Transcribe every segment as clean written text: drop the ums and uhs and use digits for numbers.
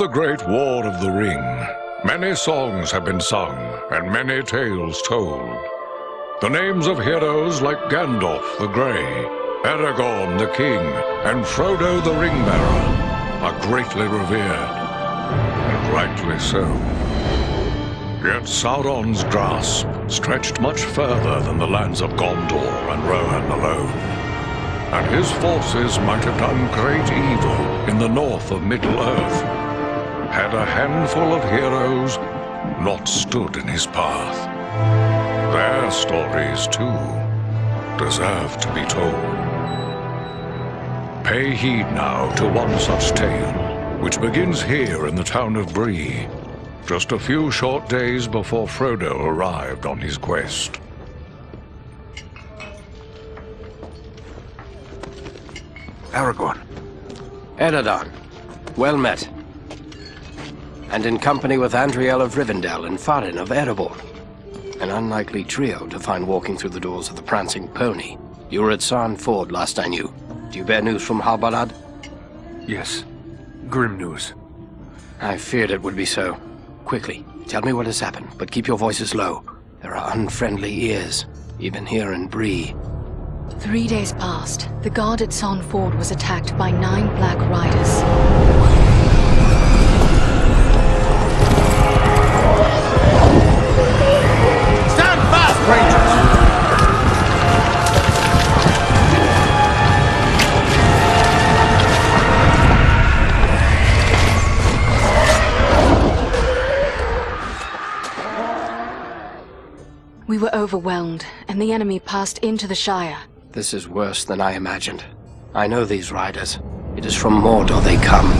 the Great War of the Ring, many songs have been sung and many tales told. The names of heroes like Gandalf the Grey, Aragorn the King, and Frodo the Ring-Bearer are greatly revered, and rightly so. Yet Sauron's grasp stretched much further than the lands of Gondor and Rohan alone, and his forces might have done great evil in the north of Middle-earth, had a handful of heroes not stood in his path. Their stories, too, deserve to be told. Pay heed now to one such tale, which begins here in the town of Bree, just a few short days before Frodo arrived on his quest. Aragorn. Eredon, well met. And in company with Andriel of Rivendell and Farin of Erebor. An unlikely trio to find walking through the doors of the Prancing Pony. You were at Sarn Ford last I knew. Do you bear news from Halbarad? Yes. Grim news. I feared it would be so. Quickly, tell me what has happened, but keep your voices low. There are unfriendly ears, even here in Bree. 3 days passed. The guard at Sarn Ford was attacked by 9 Black Riders. Stand fast, Rangers! We were overwhelmed, and the enemy passed into the Shire. This is worse than I imagined. I know these riders. It is from Mordor they come.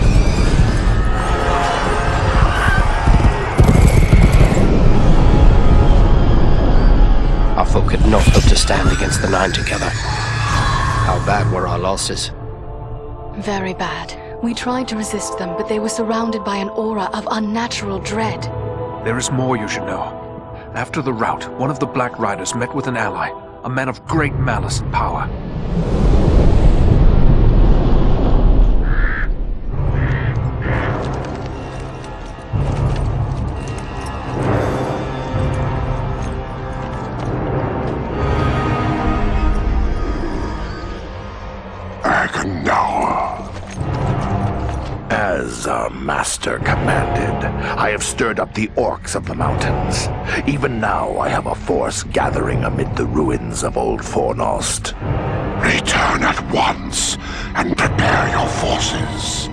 Our folk could not hope to stand against the 9 together. How bad were our losses? Very bad. We tried to resist them, but they were surrounded by an aura of unnatural dread. There is more you should know. After the rout, one of the Black Riders met with an ally, a man of great malice and power. As our master commanded, I have stirred up the orcs of the mountains. Even now I have a force gathering amid the ruins of Old Fornost. Return at once and prepare your forces.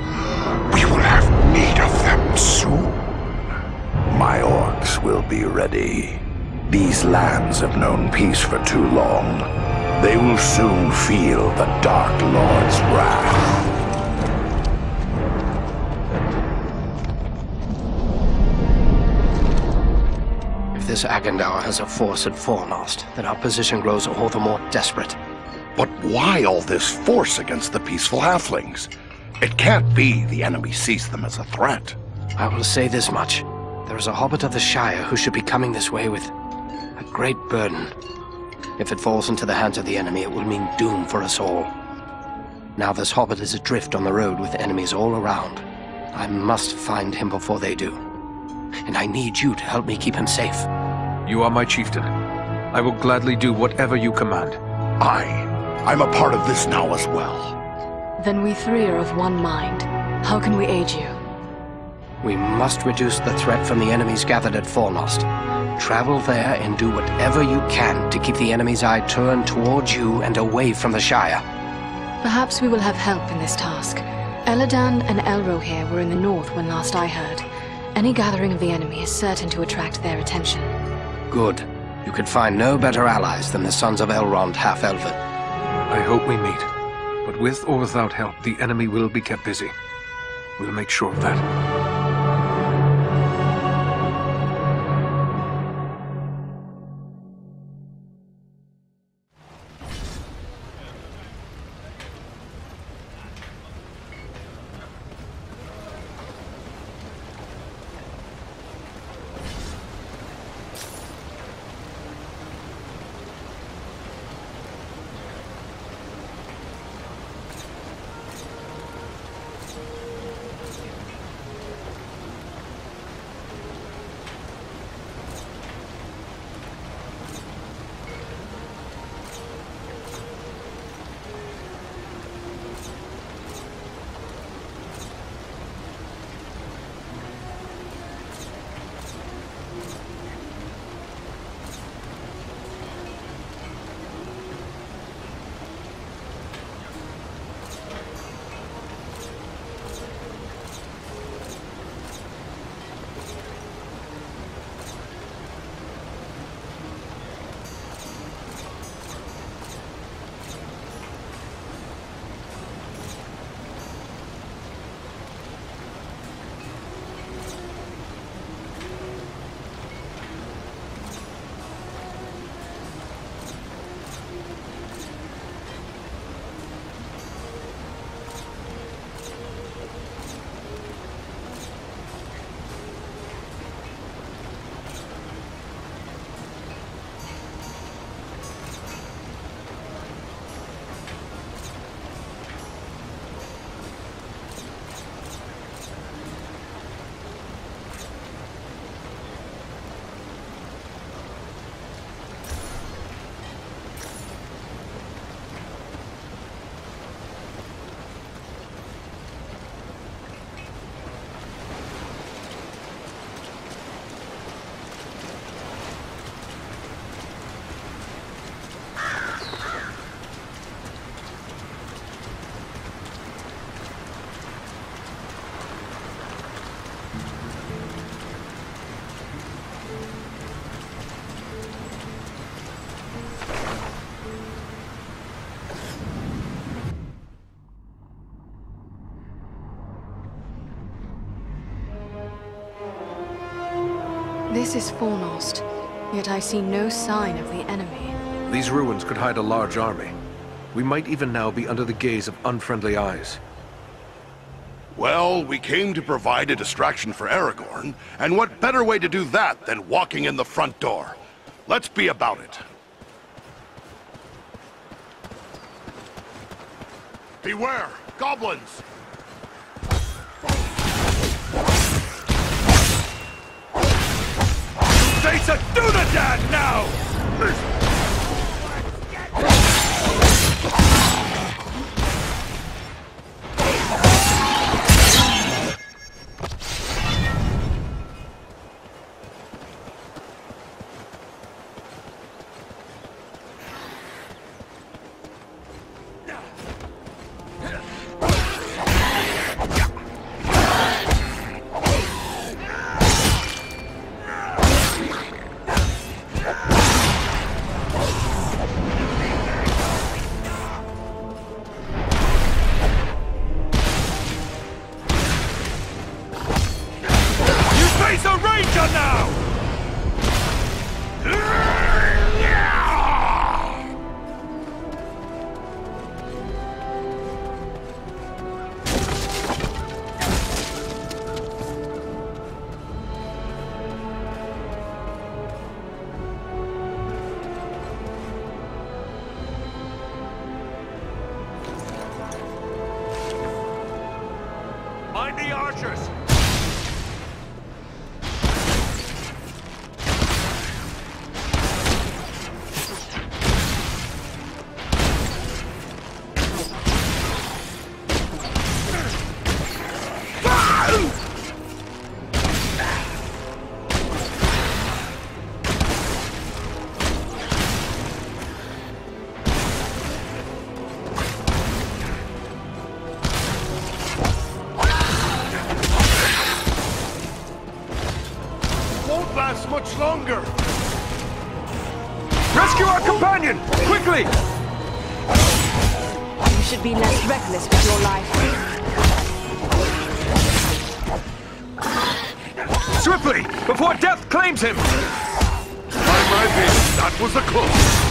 We will have need of them soon. My orcs will be ready. These lands have known peace for too long. They will soon feel the Dark Lord's wrath. This Agandaur has a force at Fornost, then our position grows all the more desperate. But why all this force against the peaceful halflings? It can't be the enemy sees them as a threat. I will say this much. There is a hobbit of the Shire who should be coming this way with a great burden. If it falls into the hands of the enemy, it will mean doom for us all. Now this hobbit is adrift on the road with enemies all around. I must find him before they do. And I need you to help me keep him safe. You are my chieftain. I will gladly do whatever you command. I'm a part of this now as well. Then we 3 are of one mind. How can we aid you? We must reduce the threat from the enemies gathered at Fornost. Travel there and do whatever you can to keep the enemy's eye turned towards you and away from the Shire. Perhaps we will have help in this task. Eladan and Elrohir were in the north when last I heard. Any gathering of the enemy is certain to attract their attention. Good. You could find no better allies than the sons of Elrond half-elven. I hope we meet. But with or without help, the enemy will be kept busy. We'll make sure of that. This is Fornost, yet I see no sign of the enemy. These ruins could hide a large army. We might even now be under the gaze of unfriendly eyes. Well, we came to provide a distraction for Aragorn, and what better way to do that than walking in the front door? Let's be about it. Beware! Goblins! Face a Dunedain now! Mind the archers! Much longer! Rescue our companion! Quickly! You should be less reckless with your life. Swiftly! Before death claims him! By my bill, that was a close!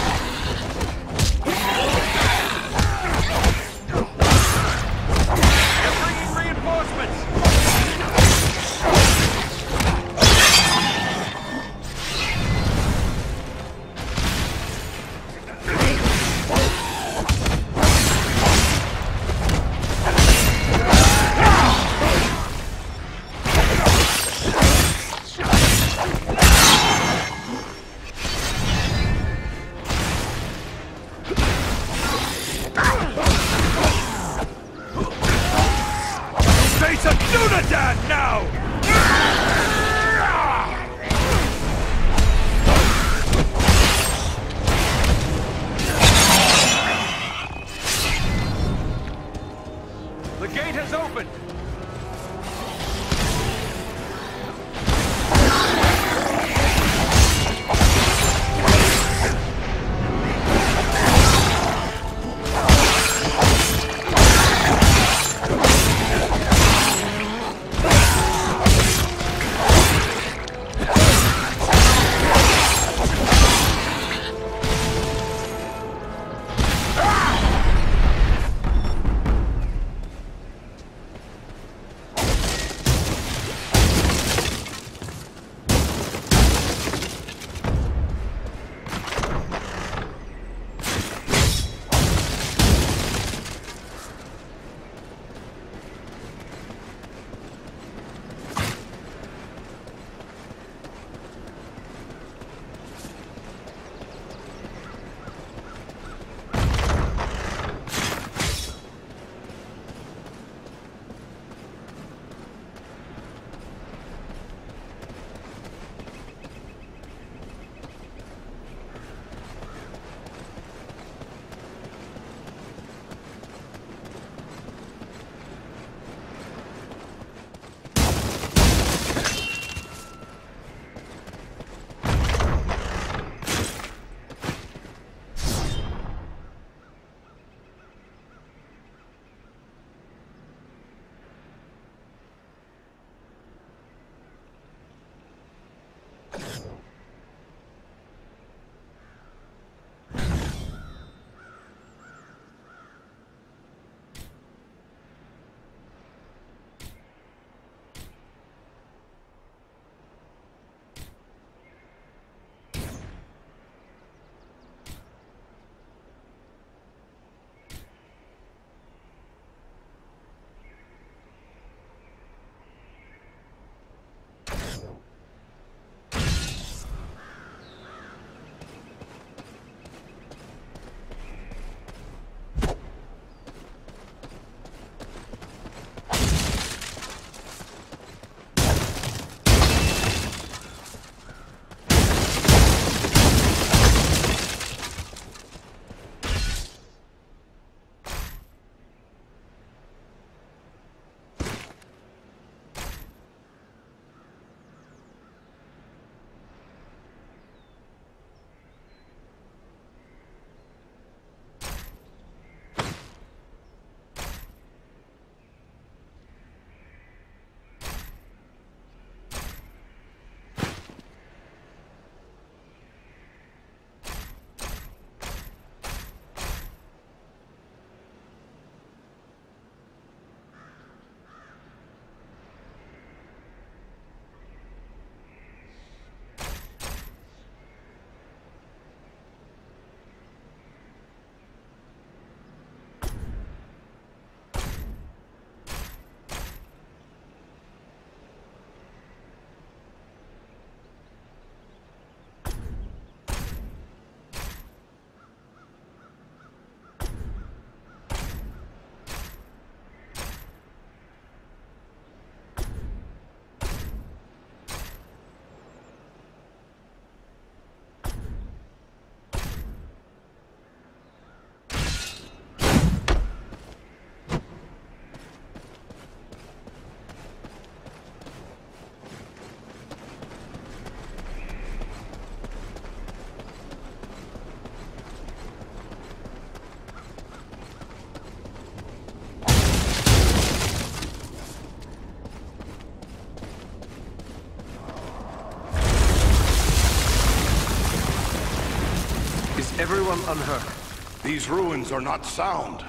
Everyone unhurt. These ruins are not sound.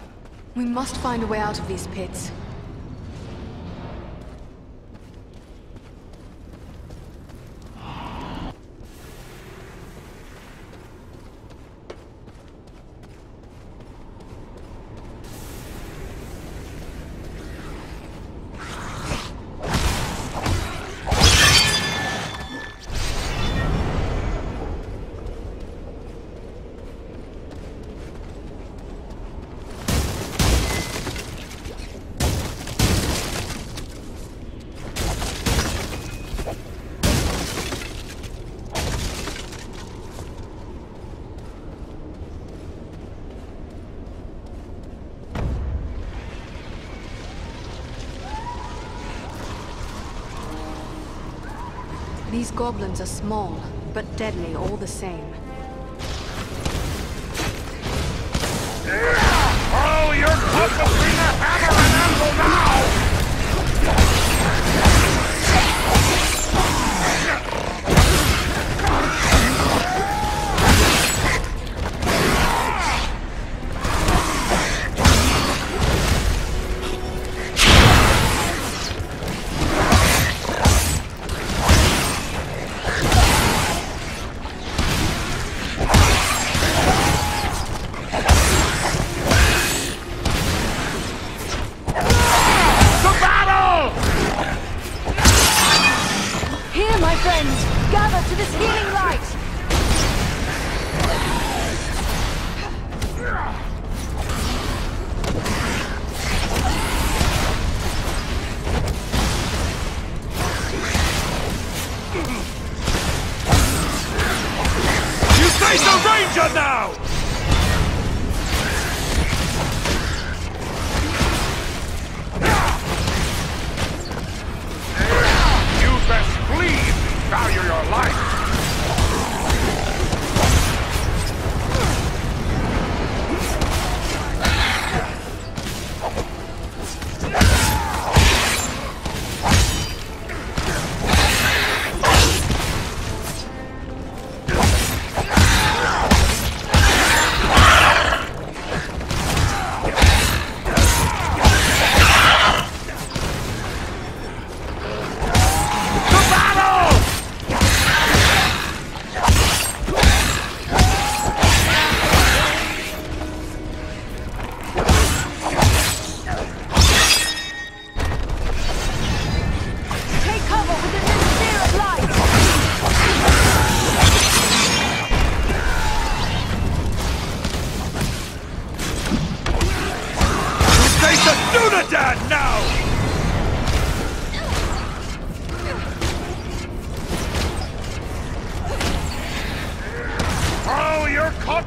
We must find a way out of these pits. These goblins are small, but deadly all the same. Oh, you're caught between the hammer and anvil now! To this healing light! You face a ranger now! You best flee! Value your life!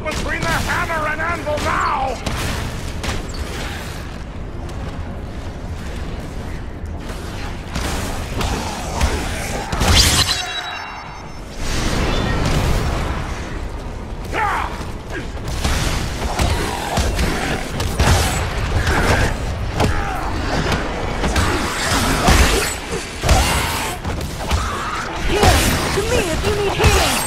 Between the hammer and anvil now! Here, to me if you need healing!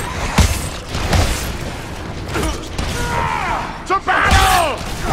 To battle!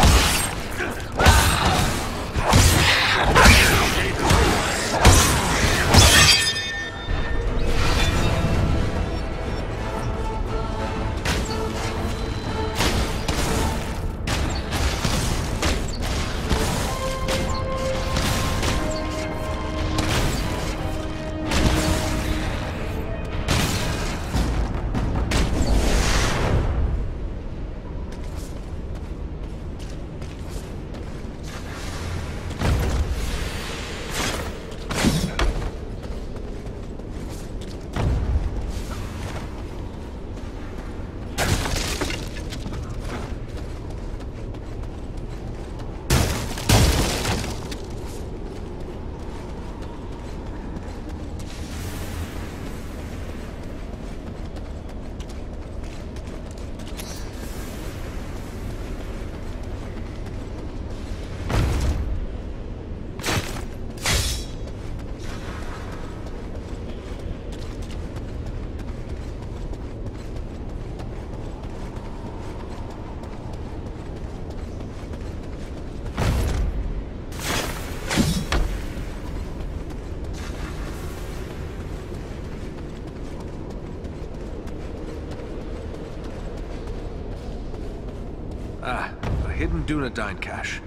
Ah, a hidden Dunedain cache.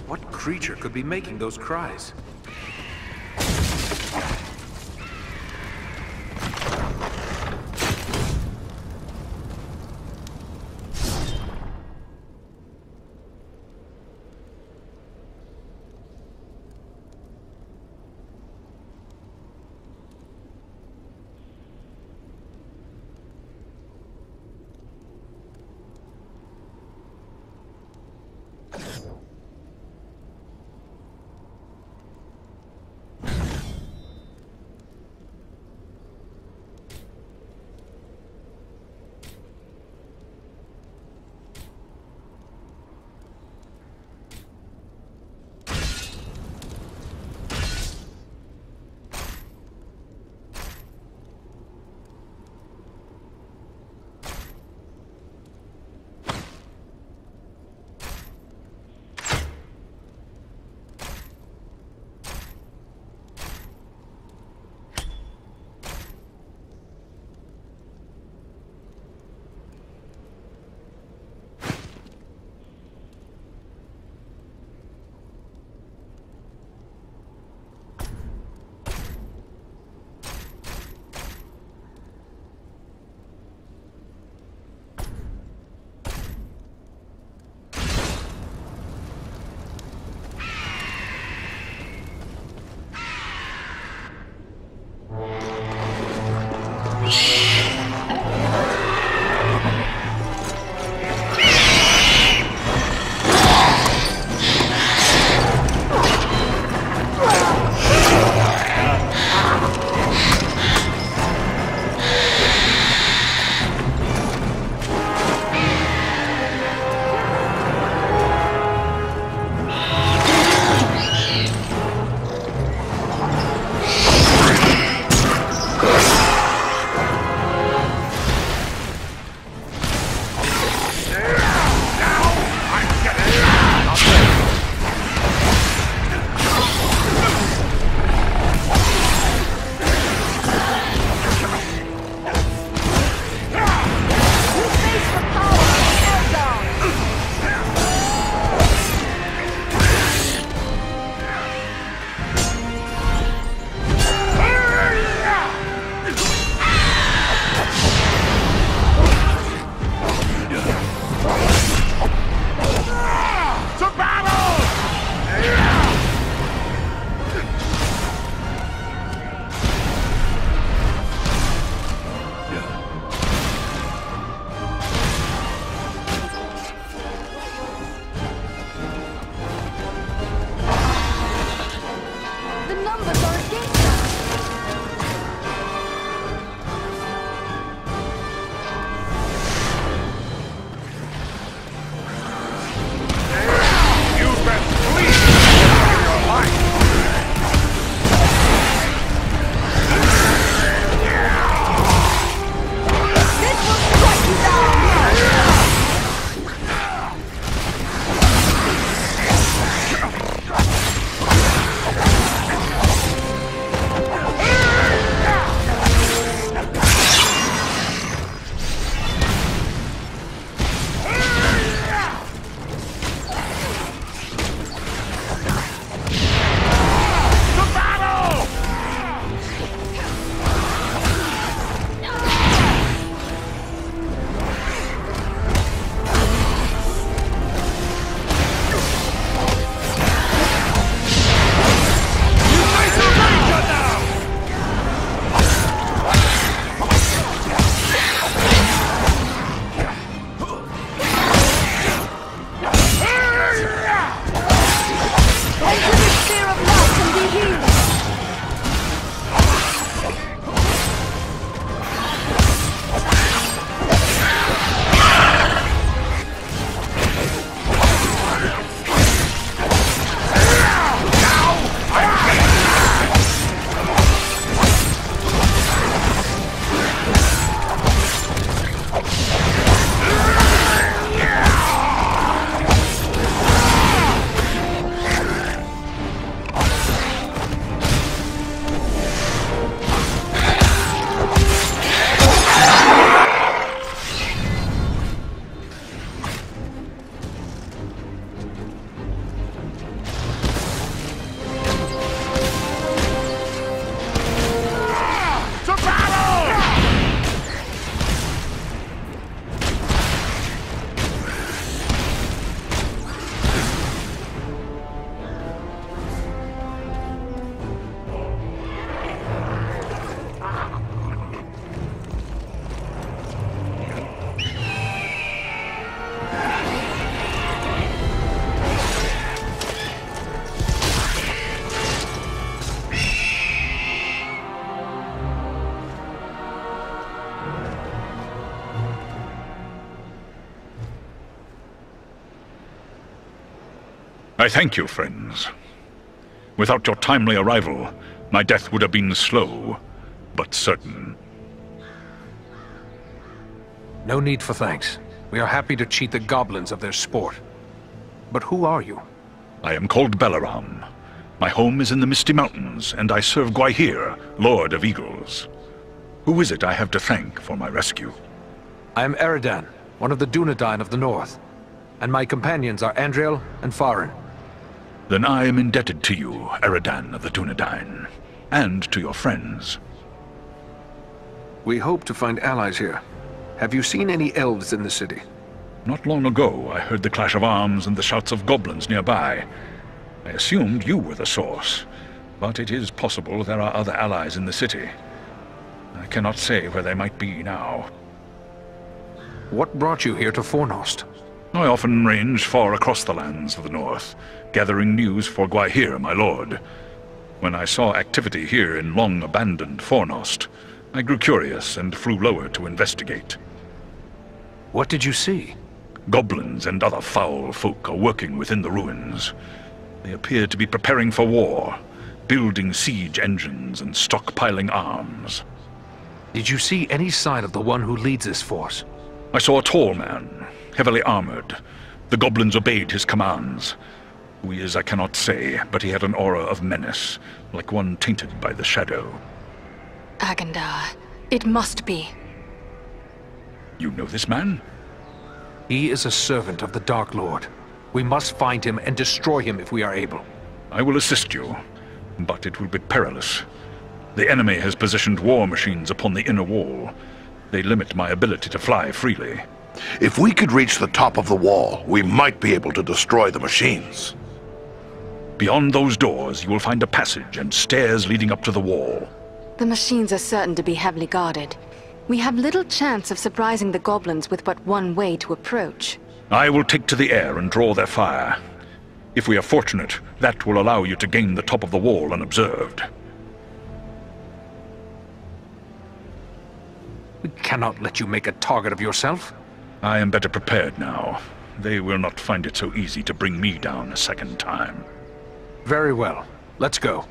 What creature could be making those cries? I thank you, friends. Without your timely arrival, my death would have been slow, but certain. No need for thanks. We are happy to cheat the goblins of their sport. But who are you? I am called Balaram. My home is in the Misty Mountains, and I serve Gwaihir, Lord of Eagles. Who is it I have to thank for my rescue? I am Eridan, one of the Dunedain of the North. And my companions are Andriel and Farin. Then I am indebted to you, Eridan of the Dunedain, and to your friends. We hope to find allies here. Have you seen any elves in the city? Not long ago, I heard the clash of arms and the shouts of goblins nearby. I assumed you were the source, but it is possible there are other allies in the city. I cannot say where they might be now. What brought you here to Fornost? I often range far across the lands of the north, gathering news for Gwaihir, my lord. When I saw activity here in long-abandoned Fornost, I grew curious and flew lower to investigate. What did you see? Goblins and other foul folk are working within the ruins. They appear to be preparing for war, building siege engines and stockpiling arms. Did you see any sign of the one who leads this force? I saw a tall man, heavily armored. The goblins obeyed his commands. Who he is I cannot say, but he had an aura of menace, like one tainted by the shadow. Agandar. It must be. You know this man? He is a servant of the Dark Lord. We must find him and destroy him if we are able. I will assist you, but it will be perilous. The enemy has positioned war machines upon the inner wall. They limit my ability to fly freely. If we could reach the top of the wall, we might be able to destroy the machines. Beyond those doors, you will find a passage and stairs leading up to the wall. The machines are certain to be heavily guarded. We have little chance of surprising the goblins with but one way to approach. I will take to the air and draw their fire. If we are fortunate, that will allow you to gain the top of the wall unobserved. We cannot let you make a target of yourself. I am better prepared now. They will not find it so easy to bring me down a second time. Very well. Let's go.